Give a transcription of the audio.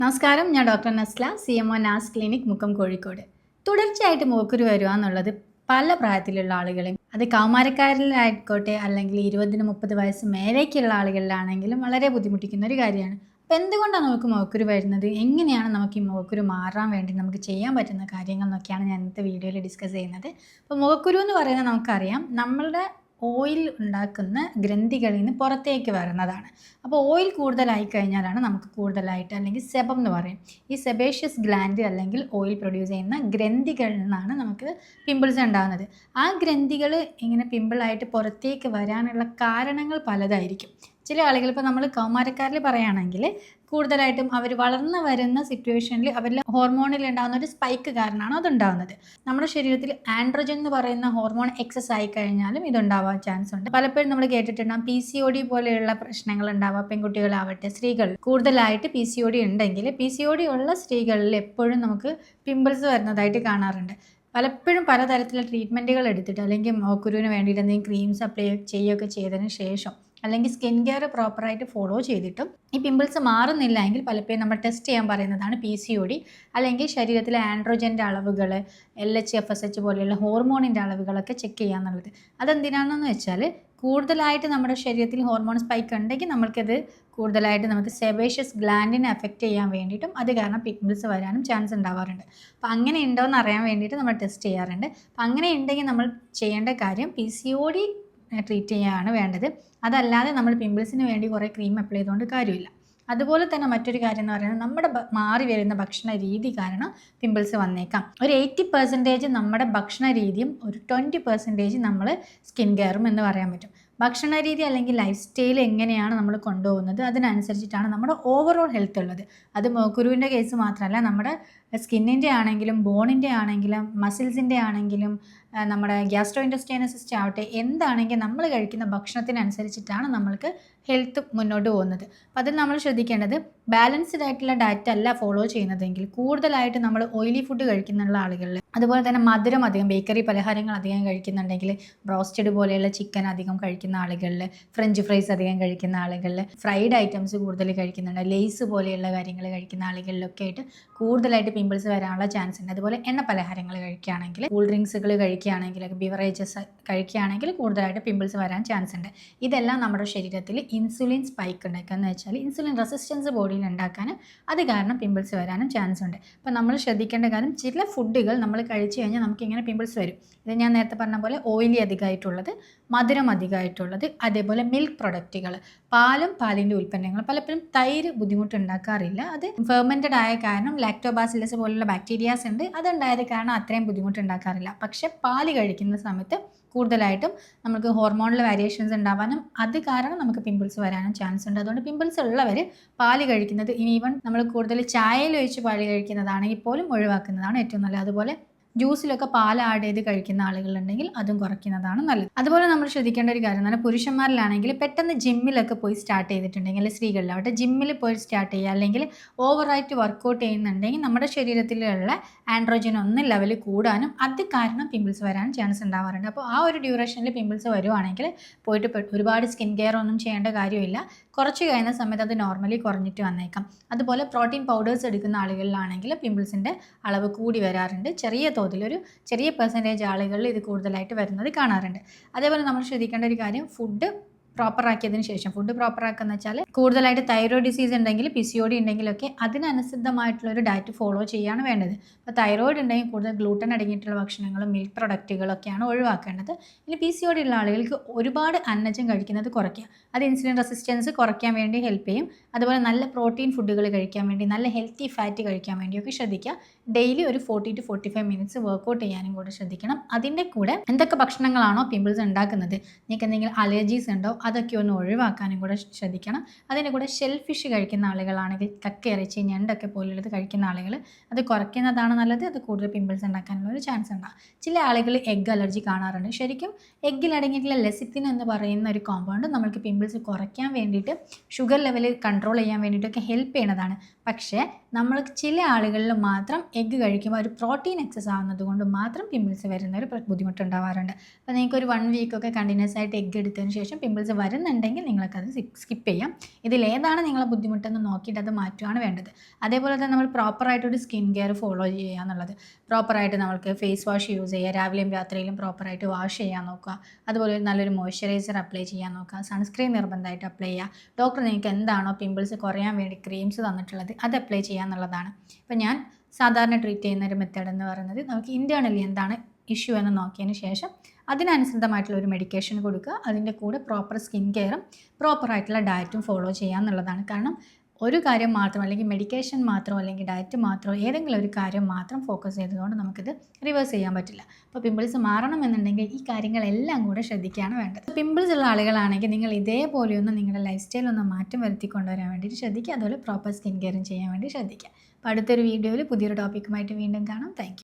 നമസ്കാരം, ഞാൻ doctor Nasla, CMO നാസ് clinic, Mukkam, Kozhikode. തുടർച്ചയായിട്ട് മൂക്കുരു വരിക എന്നുള്ളത് പല പ്രായത്തിലുള്ള ആളുകളെയും, അത് കൗമാരക്കാരിലായിക്കോട്ടെ അല്ലെങ്കിൽ 20-30 വയസ്സ് മേലേക്കുള്ള ആളുകളിലാണെങ്കിലും വളരെ ബുദ്ധിമുട്ടിക്കുന്ന ഒരു കാര്യമാണ്. അപ്പോൾ എന്തുകൊണ്ടാണ് നമുക്ക് മൂക്കുരു വരുന്നത്, എങ്ങനെയാണ് നമുക്ക് ഈ മൂക്കുരു മാറാൻ വേണ്ടി നമുക്ക് ചെയ്യാൻ പറ്റുന്ന കാര്യങ്ങൾ എന്നൊക്കെയാണ് ഞാൻ ഇന്നത്തെ വീഡിയോയിൽ ഡിസ്കസ് ചെയ്യുന്നത്. അപ്പോൾ മൂക്കുരു എന്ന് പറയുന്നത് നമുക്കറിയാം, നമ്മളുടെ ഓയിൽ ഉണ്ടാക്കുന്ന ഗ്രന്ഥികളിൽ നിന്ന് പുറത്തേക്ക് വരുന്നതാണ്. അപ്പോൾ ഓയിൽ കൂടുതലായി കഴിഞ്ഞാലാണ് നമുക്ക് കൂടുതലായിട്ട്, അല്ലെങ്കിൽ സെബം എന്ന് പറയും, ഈ സെബേഷ്യസ് ഗ്ലാൻഡ് അല്ലെങ്കിൽ ഓയിൽ പ്രൊഡ്യൂസ് ചെയ്യുന്ന ഗ്രന്ഥികളിൽ നിന്നാണ് നമുക്ക് പിമ്പിൾസ് ഉണ്ടാകുന്നത്. ആ ഗ്രന്ഥികൾ ഇങ്ങനെ പിമ്പിളായിട്ട് പുറത്തേക്ക് വരാനുള്ള കാരണങ്ങൾ പലതായിരിക്കും. ചില ആളുകൾ, ഇപ്പോൾ നമ്മൾ കൗമാരക്കാരിൽ പറയുകയാണെങ്കിൽ, കൂടുതലായിട്ടും അവർ വളർന്നു വരുന്ന സിറ്റുവേഷനിൽ അവരിൽ ഹോർമോണിൽ ഉണ്ടാകുന്ന ഒരു സ്പൈക്ക് കാരണമാണ് അതുണ്ടാകുന്നത്. നമ്മുടെ ശരീരത്തിൽ ആൻഡ്രോജൻ എന്ന് പറയുന്ന ഹോർമോൺ എക്സസ് ആയി കഴിഞ്ഞാലും ഇതുണ്ടാവാൻ ചാൻസ് ഉണ്ട്. പലപ്പോഴും നമ്മൾ കേട്ടിട്ടുണ്ടാകും PCOD പോലെയുള്ള പ്രശ്നങ്ങൾ ഉണ്ടാവുക, പെൺകുട്ടികളാവട്ടെ സ്ത്രീകൾ കൂടുതലായിട്ട് PCOD ഉണ്ടെങ്കിൽ, PCOD ഉള്ള സ്ത്രീകളിൽ എപ്പോഴും നമുക്ക് പിമ്പിൾസ് വരുന്നതായിട്ട് കാണാറുണ്ട്. പലപ്പോഴും പലതരത്തിലുള്ള ട്രീറ്റ്മെൻറ്റുകൾ എടുത്തിട്ട്, അല്ലെങ്കിൽ മൂക്കുരുവിന് വേണ്ടിയിട്ട് എന്തെങ്കിലും ക്രീംസ് അപ്ലൈ ചെയ്യുകയൊക്കെ ചെയ്തതിന് ശേഷം, അല്ലെങ്കിൽ സ്കിൻ കെയർ പ്രോപ്പറായിട്ട് ഫോളോ ചെയ്തിട്ടും ഈ പിമ്പിൾസ് മാറുന്നില്ല എങ്കിൽ പലപ്പോഴും നമ്മൾ ടെസ്റ്റ് ചെയ്യാൻ പറയുന്നതാണ് PCOD, അല്ലെങ്കിൽ ശരീരത്തിലെ ആൻഡ്രോജൻ്റെ അളവുകൾ, LH-FSH പോലെയുള്ള ഹോർമോണിൻ്റെ അളവുകളൊക്കെ ചെക്ക് ചെയ്യാന്നുള്ളത്. അതെന്തിനാണെന്ന് വെച്ചാൽ, കൂടുതലായിട്ട് നമ്മുടെ ശരീരത്തിൽ ഹോർമോൺ സ്പൈക്ക് ഉണ്ടെങ്കിൽ നമുക്കത് കൂടുതലായിട്ട് നമുക്ക് സെബേഷ്യസ് ഗ്ലാൻഡിനെ എഫക്റ്റ് ചെയ്യാൻ വേണ്ടിയിട്ടും അത് കാരണം പിമ്പിൾസ് വരാനും ചാൻസ് ഉണ്ടാവാറുണ്ട്. അപ്പോൾ അങ്ങനെ ഉണ്ടോ എന്ന് അറിയാൻ വേണ്ടിയിട്ട് നമ്മൾ ടെസ്റ്റ് ചെയ്യാറുണ്ട്. അപ്പോൾ അങ്ങനെ ഉണ്ടെങ്കിൽ നമ്മൾ ചെയ്യേണ്ട കാര്യം PCOD ട്രീറ്റ് ചെയ്യുകയാണ് വേണ്ടത്. അതല്ലാതെ നമ്മൾ പിമ്പിൾസിന് വേണ്ടി കുറേ ക്രീം അപ്ലൈ ചെയ്തുകൊണ്ട് കാര്യമില്ല. അതുപോലെ തന്നെ മറ്റൊരു കാര്യം എന്ന് പറയുന്നത്, നമ്മുടെ മാറി വരുന്ന ഭക്ഷണ രീതി കാരണം പിമ്പിൾസ് വന്നേക്കാം. ഒരു 80% നമ്മുടെ ഭക്ഷണ രീതിയും ഒരു 20% നമ്മൾ സ്കിൻ കെയറും എന്ന് പറയാൻ പറ്റും. ഭക്ഷണ രീതി അല്ലെങ്കിൽ ലൈഫ് സ്റ്റൈൽ എങ്ങനെയാണ് നമ്മൾ കൊണ്ടുപോകുന്നത്, അതിനനുസരിച്ചിട്ടാണ് നമ്മുടെ ഓവറോൾ ഹെൽത്ത് ഉള്ളത്. അത് മൂക്കുരുവിൻ്റെ കേസ് മാത്രമല്ല, നമ്മുടെ സ്കിന്നിൻ്റെ ആണെങ്കിലും ബോണിൻ്റെ ആണെങ്കിലും മസിൽസിൻ്റെ ആണെങ്കിലും നമ്മുടെ ഗ്യാസ്ട്രോ ഇൻറ്റസ്റ്റൈനൽ സിസ്റ്റം ആവട്ടെ, എന്താണെങ്കിലും നമ്മൾ കഴിക്കുന്ന ഭക്ഷണത്തിനനുസരിച്ചിട്ടാണ് നമ്മൾക്ക് ഹെൽത്ത് മുന്നോട്ട് പോകുന്നത്. അപ്പോൾ അതിൽ നമ്മൾ ശ്രദ്ധിക്കേണ്ടത്, ബാലൻസ്ഡ് ആയിട്ടുള്ള ഡയറ്റ് അല്ല ഫോളോ ചെയ്യുന്നതെങ്കിൽ, കൂടുതലായിട്ട് നമ്മൾ ഓയിലി ഫുഡ് കഴിക്കുന്നുള്ള ആളുകളിൽ, അതുപോലെ തന്നെ മധുരം അധികം, ബേക്കറി പലഹാരങ്ങൾ അധികം കഴിക്കുന്നുണ്ടെങ്കിൽ, ബ്രോസ്റ്റഡ് പോലെയുള്ള ചിക്കൻ അധികം കഴിക്കുന്ന ആളുകളിൽ, ഫ്രഞ്ച് ഫ്രൈസ് അധികം കഴിക്കുന്ന ആളുകളിൽ, ഫ്രൈഡ് ഐറ്റംസ് കൂടുതൽ കഴിക്കുന്നുണ്ട്, ലേസ് പോലെയുള്ള കാര്യങ്ങൾ കഴിക്കുന്ന ആളുകളിലൊക്കെ ആയിട്ട് കൂടുതലായിട്ട് പിമ്പിൾസ് വരാനുള്ള ചാൻസ് ഉണ്ട്. അതുപോലെ എണ്ണ പലഹാരങ്ങൾ കഴിക്കുകയാണെങ്കിൽ, കൂൾ ഡ്രിങ്ക്സുകൾ കഴിക്കുകയാണെങ്കിൽ, ബിവറേജസ് കഴിക്കുകയാണെങ്കിൽ കൂടുതലായിട്ട് പിമ്പിൾസ് വരാൻ ചാൻസ് ഉണ്ട്. ഇതെല്ലാം നമ്മുടെ ശരീരത്തിൽ ഇൻസുലിൻ സ്പൈക്ക് ഉണ്ടാക്കുക എന്ന് വെച്ചാൽ ഇൻസുലിൻ റെസിസ്റ്റൻസ് ബോഡിയിൽ ഉണ്ടാക്കാനും അത് കാരണം പിമ്പിൾസ് വരാനും ചാൻസ് ഉണ്ട്. അപ്പോൾ നമ്മൾ ശ്രദ്ധിക്കേണ്ട കാര്യം, ചില ഫുഡുകൾ നമ്മൾ കഴിച്ചു കഴിഞ്ഞാൽ നമുക്ക് ഇങ്ങനെ പിമ്പിൾസ് വരും. ഇത് ഞാൻ നേരത്തെ പറഞ്ഞ പോലെ ഓയിലി അധികമായിട്ടുള്ളത്, മധുരം അധികമായിട്ടുള്ളത്, അതേപോലെ മിൽക്ക് പ്രൊഡക്റ്റുകൾ, പാലും പാലിൻ്റെ ഉൽപ്പന്നങ്ങൾ. പലപ്പോഴും തൈര് ബുദ്ധിമുട്ടുണ്ടാക്കാറില്ല. അത് ഫെർമെൻറ്റഡ് ആയ കാരണം ലാക്ടോബാസിലസ് പോലുള്ള ബാക്ടീരിയാസ് ഉണ്ട്, അതുണ്ടായത് കാരണം അത്രയും ബുദ്ധിമുട്ടുണ്ടാക്കാറില്ല. പക്ഷേ പാല് കഴിക്കുന്ന സമയത്ത് കൂടുതലായിട്ടും നമുക്ക് ഹോർമോണിൽ വേരിയേഷൻസ് ഉണ്ടാവാനും അത് കാരണം നമുക്ക് പിമ്പിൾസ് വരാനും ചാൻസ് ഉണ്ട്. അതുകൊണ്ട് പിമ്പിൾസ് ഉള്ളവർ പാല് കഴിക്കുന്നത്, ഇനി ഈവൻ നമ്മൾ കൂടുതൽ ചായയിൽ ഒഴിച്ച് പാല് കഴിക്കുന്നതാണെങ്കിൽ പോലും ഒഴിവാക്കുന്നതാണ് ഏറ്റവും നല്ലത്. അതുപോലെ ജ്യൂസിലൊക്കെ പാൽ ആഡ് ചെയ്ത് കഴിക്കുന്ന ആളുകളുണ്ടെങ്കിൽ അതും കുറയ്ക്കുന്നതാണ് നല്ലത്. അതുപോലെ നമ്മൾ ശ്രദ്ധിക്കേണ്ട ഒരു കാര്യം എന്ന് പറഞ്ഞാൽ, പുരുഷന്മാരിലാണെങ്കിൽ പെട്ടെന്ന് ജിമ്മിലൊക്കെ പോയി സ്റ്റാർട്ട് ചെയ്തിട്ടുണ്ടെങ്കിൽ, സ്ത്രീകളിലാവട്ടെ ജിമ്മിൽ പോയി സ്റ്റാർട്ട് ചെയ്യുക, അല്ലെങ്കിൽ ഓവറായിട്ട് വർക്കൗട്ട് ചെയ്യുന്നുണ്ടെങ്കിൽ നമ്മുടെ ശരീരത്തിലുള്ള ആൻഡ്രോജൻ ലെവൽ കൂടാനും അത് കാരണം പിമ്പിൾസ് വരാനും ചാൻസ് ഉണ്ടാവാറുണ്ട്. അപ്പോൾ ആ ഒരു ഡ്യൂറേഷനിൽ പിമ്പിൾസ് വരുവാണെങ്കിൽ പോയിട്ട് ഒരുപാട് സ്കിൻ കെയർ ഒന്നും ചെയ്യേണ്ട കാര്യമില്ല. കുറച്ച് കഴിയുന്ന സമയത്ത് അത് നോർമലി കുറഞ്ഞിട്ട് വന്നേക്കാം. അതുപോലെ പ്രോട്ടീൻ പൗഡേഴ്സ് എടുക്കുന്ന ആളുകളിലാണെങ്കിൽ പിമ്പിൾസിൻ്റെ അളവ് കൂടി വരാറുണ്ട്. ചെറിയ പെർസെൻറ്റേജ് ആളുകളിൽ ഇത് കൂടുതലായിട്ട് വരുന്നത് കാണാറുണ്ട്. അതേപോലെ നമ്മൾ ശ്രദ്ധിക്കേണ്ട ഒരു കാര്യം, ഫുഡ് പ്രോപ്പറാക്കിയതിന് ശേഷം, ഫുഡ് പ്രോപ്പറാക്കുക വെച്ചാൽ കൂടുതലായിട്ട് തൈറോയ്ഡ് ഡിസീസ് ഉണ്ടെങ്കിൽ, PCOD ഉണ്ടെങ്കിലൊക്കെ അതിനനുസൃതമായിട്ടുള്ളൊരു ഡയറ്റ് ഫോളോ ചെയ്യുകയാണ് വേണ്ടത്. അപ്പോൾ തൈറോയ്ഡ് ഉണ്ടെങ്കിൽ കൂടുതൽ ഗ്ലൂട്ടൻ അടങ്ങിയിട്ടുള്ള ഭക്ഷണങ്ങളും മിൽക്ക് പ്രൊഡക്റ്റുകളൊക്കെയാണ് ഒഴിവാക്കേണ്ടത്. ഇനി PCOD ഉള്ള ആളുകൾക്ക് ഒരുപാട് അന്നജം കഴിക്കുന്നത് കുറയ്ക്കുക. അത് ഇൻസുലിൻ റെസിസ്റ്റൻസ് കുറയ്ക്കാൻ വേണ്ടി ഹെൽപ്പ് ചെയ്യും. അതുപോലെ നല്ല പ്രോട്ടീൻ ഫുഡുകൾ കഴിക്കാൻ വേണ്ടി, നല്ല ഹെൽത്തി ഫാറ്റ് കഴിക്കാൻ വേണ്ടിയൊക്കെ ശ്രദ്ധിക്കുക. ഡെയിലി ഒരു 40 to 45 മിനിറ്റ്സ് വർക്കൗട്ട് ചെയ്യാനും കൂടെ ശ്രദ്ധിക്കണം. അതിൻ്റെ കൂടെ എന്തൊക്കെ ഭക്ഷണങ്ങളാണോ പിമ്പിൾസ് ഉണ്ടാക്കുന്നത്, നിങ്ങൾക്ക് എന്തെങ്കിലും അലർജീസ് ഉണ്ടോ അതൊക്കെ ഒന്ന് ഒഴിവാക്കാനും കൂടെ ശ്രദ്ധിക്കണം. അതിൻ്റെ കൂടെ ഷെൽഫിഷ് കഴിക്കുന്ന ആളുകളാണെങ്കിൽ, കക്ക ഇറച്ചി, ഞണ്ടൊക്കെ പോലുള്ളത് കഴിക്കുന്ന ആളുകൾ, അത് കുറയ്ക്കുന്നതാണ് നല്ലത്. അത് കൂടുതൽ പിമ്പിൾസ് ഉണ്ടാക്കാനുള്ള ഒരു ചാൻസ് ഉണ്ടാകും. ചില ആളുകൾ എഗ് അലർജി കാണാറുണ്ട്. ശരിക്കും എഗ്ഗിൽ അടങ്ങിയിട്ടുള്ള ലെസിത്തിൻ എന്ന് പറയുന്ന ഒരു കോമ്പൗണ്ട് നമ്മൾക്ക് പിമ്പിൾസ് കുറയ്ക്കാൻ വേണ്ടിയിട്ട്, ഷുഗർ ലെവൽ കൺട്രോൾ ചെയ്യാൻ വേണ്ടിയിട്ടൊക്കെ ഹെൽപ്പ് ചെയ്യുന്നതാണ്. പക്ഷേ നമ്മൾ ചില ആളുകളിൽ മാത്രം എഗ്ഗ് കഴിക്കുമ്പോൾ ഒരു പ്രോട്ടീൻ എക്സസ് ആവുന്നത് കൊണ്ട് മാത്രം പിമ്പിൾസ് വരുന്ന ഒരു ബുദ്ധിമുട്ടുണ്ടാവാറുണ്ട്. അപ്പോൾ നിങ്ങൾക്ക് ഒരു 1 വീക്കൊക്കെ കണ്ടിന്യൂസ് ആയിട്ട് എഗ്ഗ് എടുത്തതിന് ശേഷം പിമ്പിൾസ് പിമ്പിൾസ് വരുന്നുണ്ടെങ്കിൽ നിങ്ങൾക്കത് സ്കിപ്പ് ചെയ്യാം. ഇതിലേതാണ് നിങ്ങളെ ബുദ്ധിമുട്ടെന്ന് നോക്കിയിട്ട് അത് മാറ്റുകയാണ് വേണ്ടത്. അതേപോലെ തന്നെ നമ്മൾ പ്രോപ്പറായിട്ടൊരു സ്കിൻ കെയർ ഫോളോ ചെയ്യുക എന്നുള്ളത്. പ്രോപ്പറായിട്ട് നമുക്ക് ഫേസ് വാഷ് യൂസ് ചെയ്യുക, രാവിലെയും രാത്രിയിലും പ്രോപ്പറായിട്ട് വാഷ് ചെയ്യാൻ നോക്കുക. അതുപോലെ നല്ലൊരു മോയ്സ്ചറൈസർ അപ്ലൈ ചെയ്യാൻ നോക്കുക. സൺസ്ക്രീൻ നിർബന്ധമായിട്ട് അപ്ലൈ ചെയ്യുക. ഡോക്ടർ നിങ്ങൾക്ക് എന്താണോ പിമ്പിൾസ് കുറയാൻ വേണ്ടി ക്രീംസ് തന്നിട്ടുള്ളത് അത് അപ്ലൈ ചെയ്യുക എന്നുള്ളതാണ്. ഇപ്പം ഞാൻ സാധാരണ ട്രീറ്റ് ചെയ്യുന്ന ഒരു മെത്തേഡ് എന്ന് പറയുന്നത് നമുക്ക് ഇൻറ്റേർണലി എന്താണ് ഇഷ്യൂ എന്ന് നോക്കിയതിന് ശേഷം അതിനനുസൃതമായിട്ടുള്ള ഒരു മെഡിക്കേഷൻ കൊടുക്കുക. അതിൻ്റെ കൂടെ പ്രോപ്പർ സ്കിൻ കെയറും പ്രോപ്പറായിട്ടുള്ള ഡയറ്റും ഫോളോ ചെയ്യുക എന്നുള്ളതാണ്. കാരണം ഒരു കാര്യം മാത്രം അല്ലെങ്കിൽ മെഡിക്കേഷൻ മാത്രമോ അല്ലെങ്കിൽ ഡയറ്റ് മാത്രമോ ഏതെങ്കിലും ഒരു കാര്യം മാത്രം ഫോക്കസ് ചെയ്തതുകൊണ്ട് നമുക്കിത് റിവേഴ്സ് ചെയ്യാൻ പറ്റില്ല. അപ്പോൾ പിമ്പിൾസ് മാറണമെന്നുണ്ടെങ്കിൽ ഈ കാര്യങ്ങളെല്ലാം കൂടെ ശ്രദ്ധിക്കുകയാണ് വേണ്ടത്. പിമ്പിൾസ് ഉള്ള ആളുകളാണെങ്കിൽ നിങ്ങൾ ഇതേപോലെയൊന്ന് നിങ്ങളുടെ ലൈഫ് സ്റ്റൈലൊന്ന് മാറ്റം വരുത്തി കൊണ്ടുവരാൻ വേണ്ടിയിട്ട് ശ്രദ്ധിക്കുക. അതുപോലെ പ്രോപ്പർ സ്കിൻ കെയറും ചെയ്യാൻ വേണ്ടി ശ്രദ്ധിക്കുക. അപ്പോൾ അടുത്തൊരു വീഡിയോയിൽ പുതിയൊരു ടോപ്പിക്കുമായിട്ട് വീണ്ടും കാണാം. Thank you.